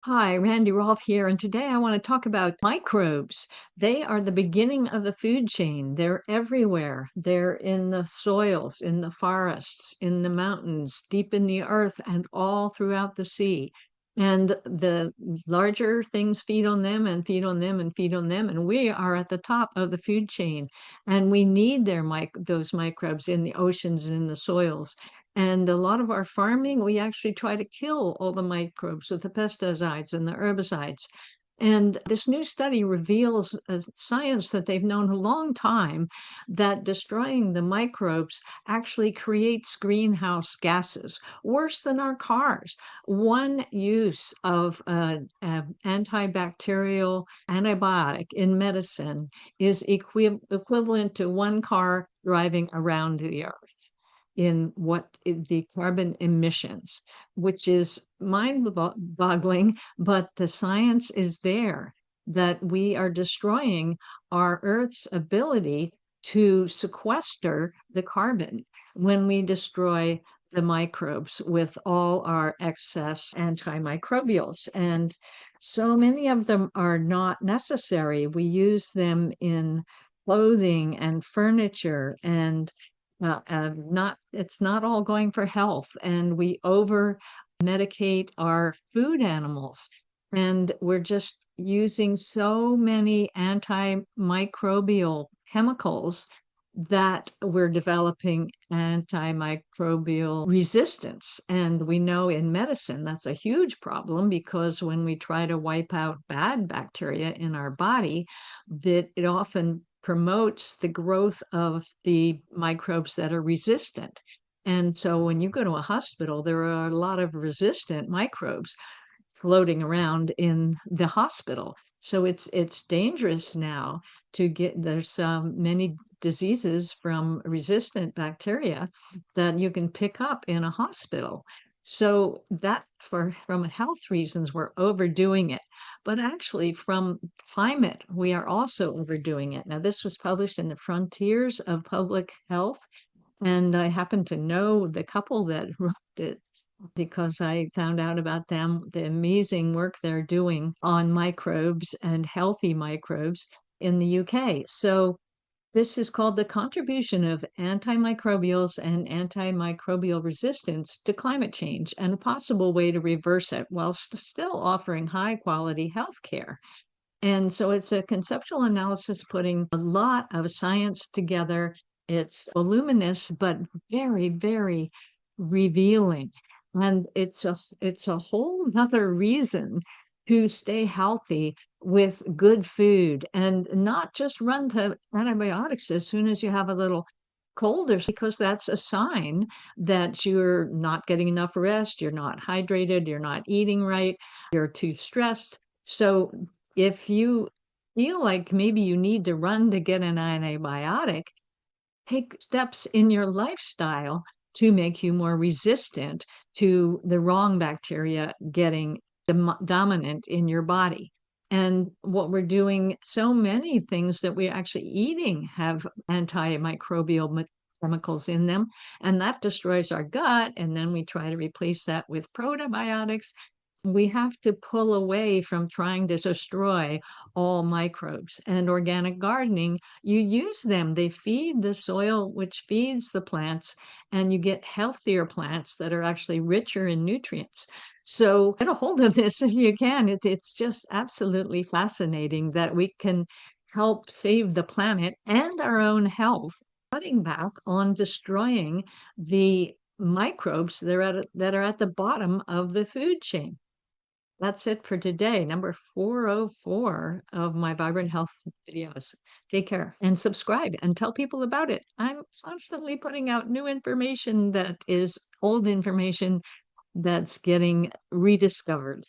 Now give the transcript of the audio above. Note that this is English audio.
Hi, Randy Rolfe here, and today I want to talk about microbes. They are the beginning of the food chain. They're everywhere. They're in the soils, in the forests, in the mountains, deep in the earth, and all throughout the sea. And the larger things feed on them and feed on them and feed on them, and we are at the top of the food chain. And we need those microbes in the oceans and in the soils. And a lot of our farming, we actually try to kill all the microbes with the pesticides and the herbicides. And this new study reveals science that they've known a long time, that destroying the microbes actually creates greenhouse gases, worse than our cars. One use of an antibacterial antibiotic in medicine is equivalent to one car driving around the earth in the carbon emissions, which is mind-boggling, but the science is there that we are destroying our Earth's ability to sequester the carbon when we destroy the microbes with all our excess antimicrobials. And so many of them are not necessary. We use them in clothing and furniture and not it's not all going for health, and we over medicate our food animals, and we're just using so many antimicrobial chemicals that we're developing antimicrobial resistance. And we know in medicine that's a huge problem, because when we try to wipe out bad bacteria in our body, that it often promotes the growth of the microbes that are resistant. And so when you go to a hospital, there are a lot of resistant microbes floating around in the hospital. So it's dangerous now to get there's many diseases from resistant bacteria that you can pick up in a hospital. So that for from health reasons, we're overdoing it. But actually, from climate, we are also overdoing it. Now, this was published in the Frontiers of Public Health, and I happen to know the couple that wrote it because I found out about them, the amazing work they're doing on microbes and healthy microbes in the UK. So this is called the contribution of antimicrobials and antimicrobial resistance to climate change, and a possible way to reverse it while still offering high quality health care. And so it's a conceptual analysis putting a lot of science together. It's voluminous, but very, very revealing. And it's a whole nother reason to stay healthy with good food and not just run to antibiotics as soon as you have a little cold, or because that's a sign that you're not getting enough rest, you're not hydrated, you're not eating right, you're too stressed. So if you feel like maybe you need to run to get an antibiotic, take steps in your lifestyle to make you more resistant to the wrong bacteria getting dominant in your body. And what we're doing, so many things that we're actually eating have antimicrobial chemicals in them, and that destroys our gut. And then we try to replace that with probiotics. We have to pull away from trying to destroy all microbes. And organic gardening, you use them. They feed the soil, which feeds the plants, and you get healthier plants that are actually richer in nutrients. So get a hold of this if you can. It's just absolutely fascinating that we can help save the planet and our own health, cutting back on destroying the microbes that are at the bottom of the food chain. That's it for today, number 404 of my Vibrant Health videos. Take care and subscribe and tell people about it. I'm constantly putting out new information that is old information that's getting rediscovered.